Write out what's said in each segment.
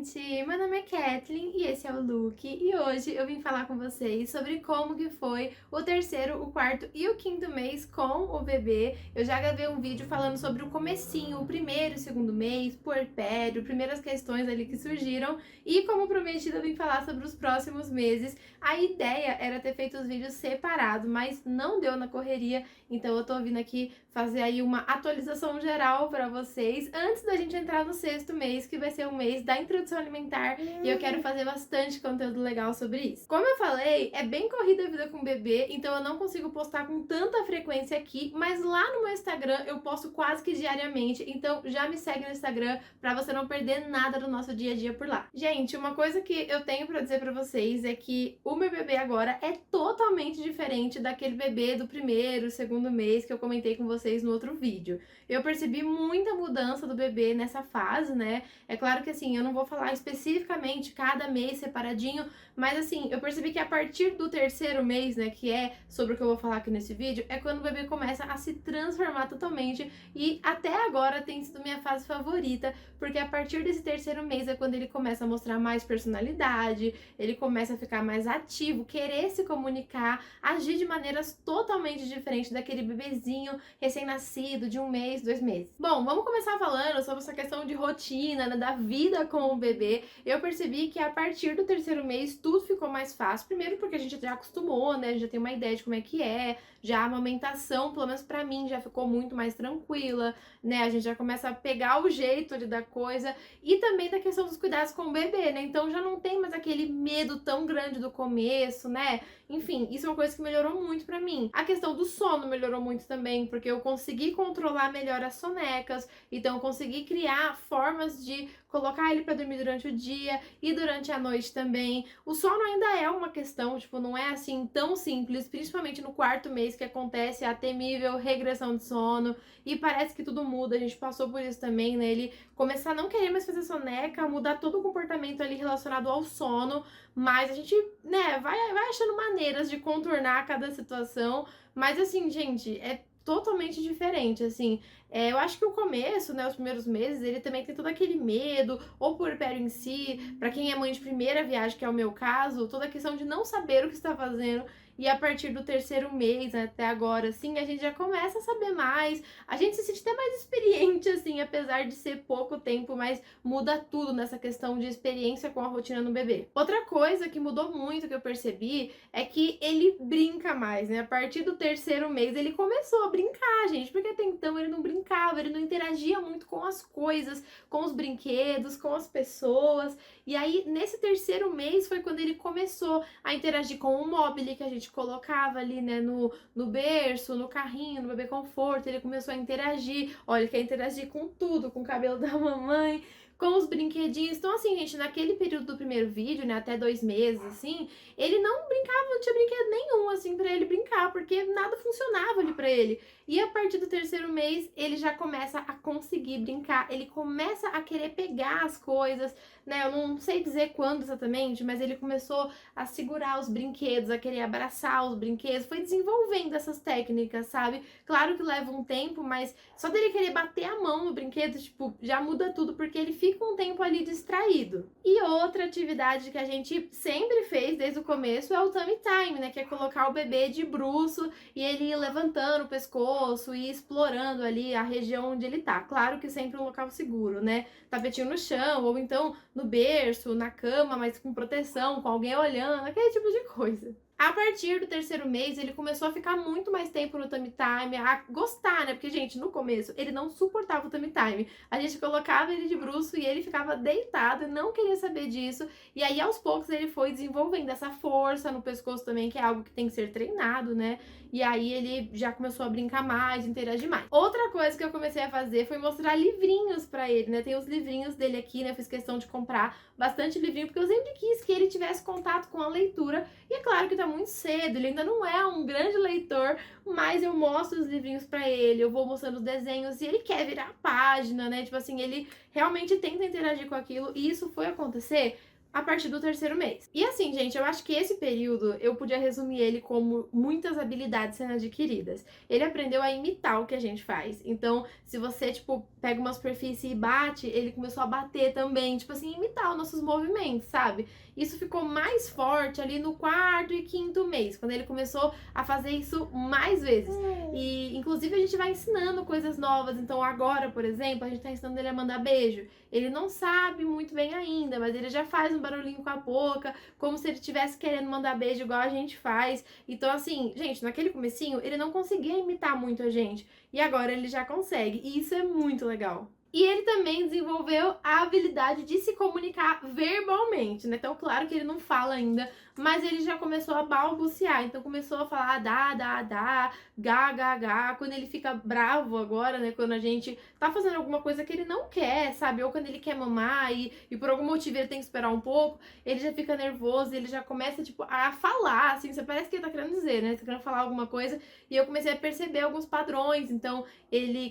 gente! Meu nome é Kathleen e esse é o Look, e hoje eu vim falar com vocês sobre como que foi o terceiro, o quarto e o quinto mês com o bebê. Eu já gravei um vídeo falando sobre o comecinho, o primeiro e o segundo mês, puerpério, primeiras questões ali que surgiram, e como prometido eu vim falar sobre os próximos meses. A ideia era ter feito os vídeos separados, mas não deu na correria, então eu tô vindo aqui fazer aí uma atualização geral pra vocês antes da gente entrar no sexto mês, que vai ser o mês da introdução alimentar, e eu quero fazer bastante conteúdo legal sobre isso. Como eu falei, é bem corrida a vida com o bebê, então eu não consigo postar com tanta frequência aqui, mas lá no meu Instagram eu posto quase que diariamente, então já me segue no Instagram pra você não perder nada do nosso dia a dia por lá. Gente, uma coisa que eu tenho pra dizer pra vocês é que o meu bebê agora é totalmente diferente daquele bebê do primeiro, segundo mês que eu comentei com vocês no outro vídeo. Eu percebi muita mudança do bebê nessa fase, né? É claro que assim, eu não vou falar especificamente cada mês separadinho, mas assim, eu percebi que a partir do terceiro mês, né, que é sobre o que eu vou falar aqui nesse vídeo, é quando o bebê começa a se transformar totalmente, e até agora tem sido minha fase favorita, porque a partir desse terceiro mês é quando ele começa a mostrar mais personalidade, ele começa a ficar mais ativo, querer se comunicar, agir de maneiras totalmente diferentes daquele bebezinho recém-nascido de 1 mês, 2 meses. Bom, vamos começar falando sobre essa questão de rotina, né, da vida com o bebê. Eu percebi que a partir do terceiro mês tudo ficou mais fácil. Primeiro porque a gente já acostumou, né, a gente já tem uma ideia de como é que é, já a amamentação, pelo menos pra mim, já ficou muito mais tranquila, né, a gente já começa a pegar o jeito ali da coisa, e também da questão dos cuidados com o bebê, né, então já não tem mais aquele medo tão grande do começo, né, enfim, isso é uma coisa que melhorou muito pra mim. A questão do sono melhorou muito também, porque eu consegui controlar melhor as sonecas, então eu consegui criar formas de colocar ele pra dormir durante o dia e durante a noite também. O sono ainda é uma questão, tipo, não é assim tão simples, principalmente no quarto mês que acontece a temível regressão de sono, e parece que tudo muda, a gente passou por isso também, né, ele começar a não querer mais fazer soneca, mudar todo o comportamento ali relacionado ao sono, mas a gente, né, vai achando maneiras de contornar cada situação, mas assim, gente, é totalmente diferente, assim, eu acho que o começo, né, os primeiros meses, ele também tem todo aquele medo, ou puerpério em si, pra quem é mãe de primeira viagem, que é o meu caso, toda a questão de não saber o que está fazendo, e a partir do terceiro mês, né, até agora, assim, a gente já começa a saber mais, a gente se sente até mais experiente, assim, apesar de ser pouco tempo, mas muda tudo nessa questão de experiência com a rotina no bebê. Outra coisa que mudou muito, que eu percebi, é que ele brinca mais, né, a partir do terceiro mês ele começou a brincar, gente, porque até então ele não brincava, ele não interagia muito com as coisas, com os brinquedos, com as pessoas, e aí nesse terceiro mês foi quando ele começou a interagir com o mobile que a gente colocava ali, né, no berço, no carrinho, no bebê conforto. Ele começou a interagir, olha, ele quer interagir com tudo, com o cabelo da mamãe, com os brinquedinhos. Então assim, gente, naquele período do primeiro vídeo, né, até 2 meses, assim, ele não brincava, não tinha brinquedo nenhum, assim, pra ele brincar, porque nada funcionava ali pra ele. E a partir do terceiro mês, ele já começa a conseguir brincar, ele começa a querer pegar as coisas, né, eu não sei dizer quando exatamente, mas ele começou a segurar os brinquedos, a querer abraçar os brinquedos, foi desenvolvendo essas técnicas, sabe? Claro que leva um tempo, mas só dele querer bater a mão no brinquedo, tipo, já muda tudo, porque ele fica um tempo ali distraído. E outra atividade que a gente sempre fez desde o começo é o tummy time, né, que é colocar o bebê de bruço e ele ir levantando o pescoço e explorando ali a região onde ele tá. Claro que sempre um local seguro, né? Tapetinho no chão, ou então no berço, na cama, mas com proteção, com alguém olhando, aquele tipo de coisa. A partir do terceiro mês, ele começou a ficar muito mais tempo no tummy time, a gostar, né? Porque, gente, no começo, ele não suportava o tummy time. A gente colocava ele de bruço e ele ficava deitado e não queria saber disso. E aí, aos poucos, ele foi desenvolvendo essa força no pescoço também, que é algo que tem que ser treinado, né? E aí, ele já começou a brincar mais, interagir mais. Outra coisa que eu comecei a fazer foi mostrar livrinhos pra ele, né? Tem os livrinhos dele aqui, né? Eu fiz questão de comprar bastante livrinho, porque eu sempre quis que ele tivesse contato com a leitura. E é claro que tá muito cedo, ele ainda não é um grande leitor, mas eu mostro os livrinhos pra ele, eu vou mostrando os desenhos e ele quer virar a página, né? Tipo assim, ele realmente tenta interagir com aquilo, e isso foi acontecer a partir do terceiro mês. E assim, gente, eu acho que esse período eu podia resumir ele como muitas habilidades sendo adquiridas. Ele aprendeu a imitar o que a gente faz. Então, se você, tipo, pega uma superfície e bate, ele começou a bater também, tipo assim, imitar os nossos movimentos, sabe? Isso ficou mais forte ali no quarto e quinto mês, quando ele começou a fazer isso mais vezes. E, inclusive, a gente vai ensinando coisas novas. Então, agora, por exemplo, a gente tá ensinando ele a mandar beijo. Ele não sabe muito bem ainda, mas ele já faz um barulhinho com a boca, como se ele estivesse querendo mandar beijo igual a gente faz. Então, assim, gente, naquele comecinho, ele não conseguia imitar muito a gente. E agora ele já consegue. E isso é muito legal. E ele também desenvolveu a habilidade de se comunicar verbalmente, né? Então, claro que ele não fala ainda, mas ele já começou a balbuciar. Então, começou a falar dá, gá. Quando ele fica bravo agora, né? Quando a gente tá fazendo alguma coisa que ele não quer, sabe? Ou quando ele quer mamar e por algum motivo ele tem que esperar um pouco, ele já fica nervoso, ele já começa, tipo, a falar, assim. Você parece que ele tá querendo dizer, né? Tá querendo falar alguma coisa. E eu comecei a perceber alguns padrões. Então,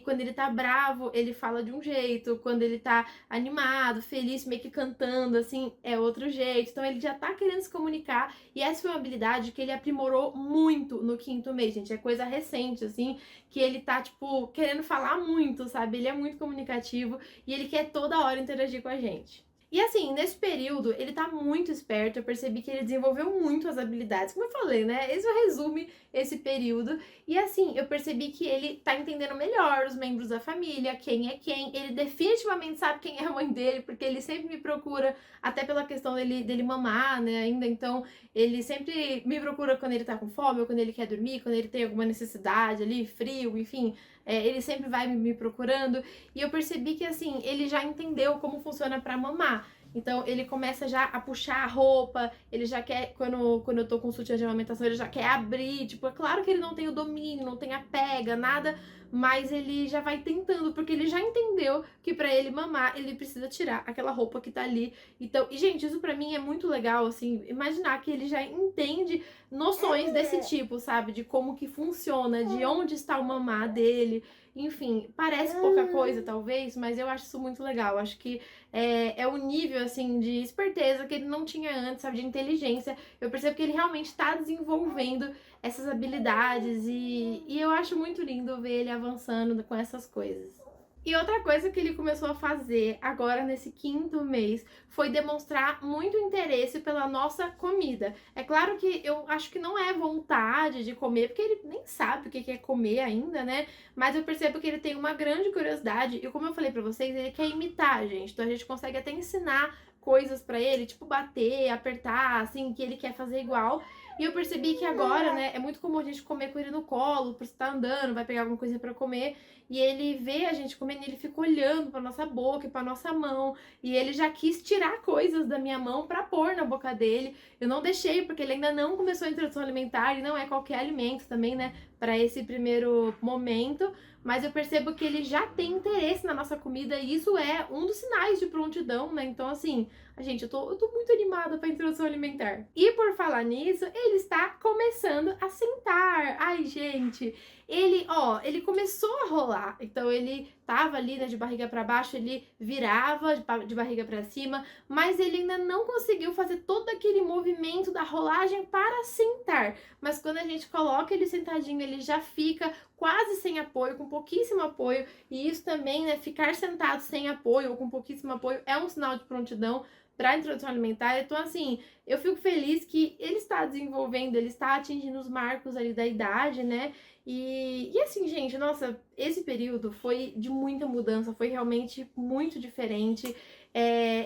quando ele tá bravo, ele fala de um jeito, quando ele tá animado, feliz, meio que cantando, assim, é outro jeito. Então ele já tá querendo se comunicar, e essa foi uma habilidade que ele aprimorou muito no quinto mês, gente. É coisa recente, assim, que ele tá, tipo, querendo falar muito, sabe? Ele é muito comunicativo e ele quer toda hora interagir com a gente. E assim, nesse período, ele tá muito esperto, eu percebi que ele desenvolveu muito as habilidades, como eu falei, né? Isso resume esse período. E assim, eu percebi que ele tá entendendo melhor os membros da família, quem é quem. Ele definitivamente sabe quem é a mãe dele, porque ele sempre me procura, até pela questão dele mamar, né, ainda. Então, ele sempre me procura quando ele tá com fome, ou quando ele quer dormir, quando ele tem alguma necessidade ali, frio, enfim. Ele sempre vai me procurando. E eu percebi que, assim, ele já entendeu como funciona pra mamar. Então, ele começa já a puxar a roupa, ele já quer, quando eu tô com sutiã de amamentação, ele já quer abrir. Tipo, é claro que ele não tem o domínio, não tem a pega, nada, mas ele já vai tentando, porque ele já entendeu que pra ele mamar, ele precisa tirar aquela roupa que tá ali. Então, e gente, isso pra mim é muito legal, assim, imaginar que ele já entende noções desse tipo, sabe? De como que funciona, de onde está o mamar dele. Enfim, parece pouca coisa, talvez, mas eu acho isso muito legal. Acho que é o nível, assim, de esperteza que ele não tinha antes, sabe? De inteligência. Eu percebo que ele realmente está desenvolvendo essas habilidades e eu acho muito lindo ver ele avançando com essas coisas. E outra coisa que ele começou a fazer agora nesse quinto mês foi demonstrar muito interesse pela nossa comida. É claro que eu acho que não é vontade de comer, porque ele nem sabe o que é comer ainda, né? Mas eu percebo que ele tem uma grande curiosidade e, como eu falei pra vocês, ele quer imitar a gente. Então a gente consegue até ensinar coisas pra ele, tipo bater, apertar, assim, que ele quer fazer igual. E eu percebi que agora, né, é muito comum a gente comer com ele no colo, por estar andando, vai pegar alguma coisa pra comer, e ele vê a gente comendo e ele fica olhando pra nossa boca e pra nossa mão, e ele já quis tirar coisas da minha mão pra pôr na boca dele. Eu não deixei, porque ele ainda não começou a introdução alimentar, e não é qualquer alimento também, né, pra esse primeiro momento, mas eu percebo que ele já tem interesse na nossa comida, e isso é um dos sinais de prontidão, né, então assim, gente, eu tô muito animada pra introdução alimentar. E por falar nisso, ele está começando a sentar. Ai, gente, ele começou a rolar. Então ele tava ali, né, de barriga pra baixo, ele virava de barriga pra cima, mas ele ainda não conseguiu fazer todo aquele movimento da rolagem para sentar. Mas quando a gente coloca ele sentadinho, ele já fica quase sem apoio, com pouquíssimo apoio. E isso também, né, ficar sentado sem apoio ou com pouquíssimo apoio é um sinal de prontidão para a introdução alimentar. Então, assim, eu fico feliz que ele está desenvolvendo, ele está atingindo os marcos ali da idade, né? E assim, gente, nossa, esse período foi de muita mudança, foi realmente muito diferente.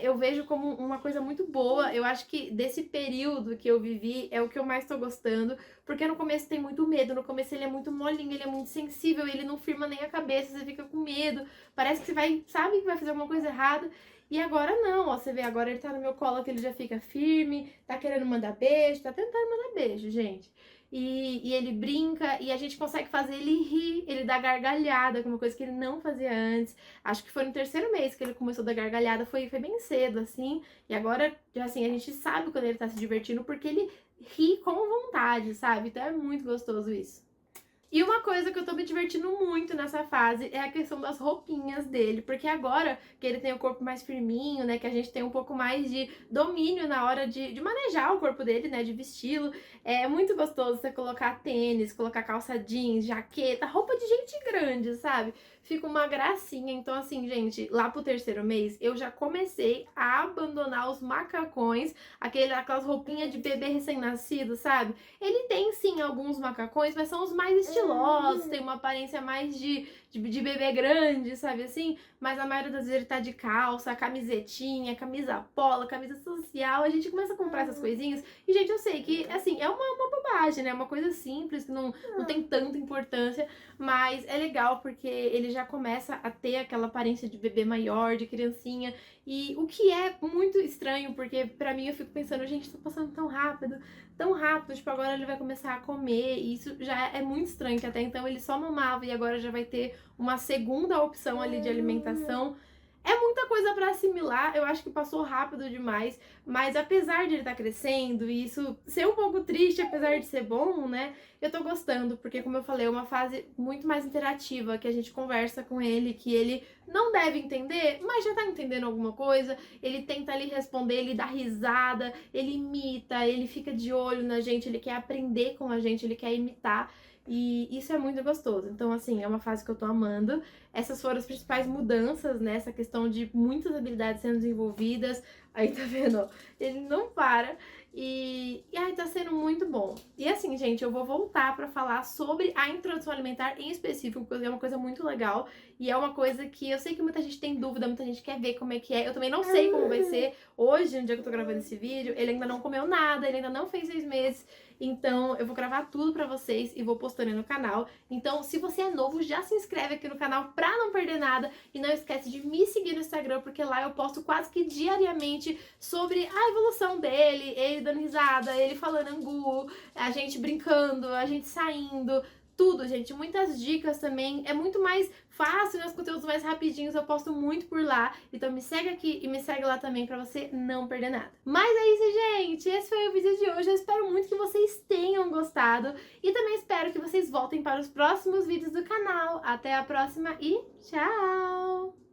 Eu vejo como uma coisa muito boa. Eu acho que desse período que eu vivi é o que eu mais tô gostando, porque no começo tem muito medo, no começo ele é muito molinho, ele é muito sensível, ele não firma nem a cabeça, você fica com medo, parece que você vai, sabe que vai fazer alguma coisa errada. E agora não, ó, você vê, agora ele tá no meu colo que ele já fica firme, tá querendo mandar beijo, tá tentando mandar beijo, gente. E ele brinca e a gente consegue fazer ele rir, ele dá gargalhada, que é uma coisa que ele não fazia antes. Acho que foi no terceiro mês que ele começou a dar gargalhada, foi bem cedo, assim. E agora, assim, a gente sabe quando ele tá se divertindo porque ele ri com vontade, sabe? Então é muito gostoso isso. E uma coisa que eu tô me divertindo muito nessa fase é a questão das roupinhas dele, porque agora que ele tem o corpo mais firminho, né, que a gente tem um pouco mais de domínio na hora de manejar o corpo dele, né, de vesti-lo, é muito gostoso você colocar tênis, colocar calça jeans, jaqueta, roupa de gente grande, sabe? Fica uma gracinha. Então, assim, gente, lá pro terceiro mês, eu já comecei a abandonar os macacões, aquelas roupinhas de bebê recém-nascido, sabe? Ele tem sim alguns macacões, mas são os mais estilosos, tem uma aparência mais de bebê grande, sabe assim? Mas a maioria das vezes ele tá de calça, camisetinha, camisa polo, camisa social. A gente começa a comprar essas coisinhas. E, gente, eu sei que, assim, é uma bobagem, né? Uma coisa simples, que não tem tanta importância. Mas é legal porque ele já começa a ter aquela aparência de bebê maior, de criancinha. E o que é muito estranho, porque pra mim eu fico pensando, gente, tá passando tão rápido, tipo, agora ele vai começar a comer, e isso já é muito estranho, que até então ele só mamava e agora já vai ter uma segunda opção ali de alimentação. É muita coisa pra assimilar, eu acho que passou rápido demais, mas apesar de ele estar crescendo e isso ser um pouco triste, apesar de ser bom, né, eu tô gostando, porque como eu falei, é uma fase muito mais interativa, que a gente conversa com ele, que ele não deve entender, mas já tá entendendo alguma coisa, ele tenta ali responder, ele dá risada, ele imita, ele fica de olho na gente, ele quer aprender com a gente, ele quer imitar. E isso é muito gostoso. Então, assim, é uma fase que eu tô amando. Essas foram as principais mudanças, né? Essa questão de muitas habilidades sendo desenvolvidas. Aí, tá vendo? Ó, ele não para. E aí, tá sendo muito bom. E assim, gente, eu vou voltar pra falar sobre a introdução alimentar em específico, porque é uma coisa muito legal. E é uma coisa que eu sei que muita gente tem dúvida, muita gente quer ver como é que é. Eu também não sei como vai ser. Hoje, no dia que eu tô gravando esse vídeo, ele ainda não comeu nada, ele ainda não fez 6 meses. Então, eu vou gravar tudo pra vocês e vou postando aí no canal. Então, se você é novo, já se inscreve aqui no canal pra não perder nada. E não esquece de me seguir no Instagram, porque lá eu posto quase que diariamente sobre a evolução dele, ele dando risada, ele falando angu, a gente brincando, a gente saindo. Tudo, gente, muitas dicas também. É muito mais fácil, né? Os conteúdos mais rapidinhos, eu posto muito por lá. Então me segue aqui e me segue lá também pra você não perder nada. Mas é isso, gente. Esse foi o vídeo de hoje. Eu espero muito que vocês tenham gostado. E também espero que vocês voltem para os próximos vídeos do canal. Até a próxima e tchau!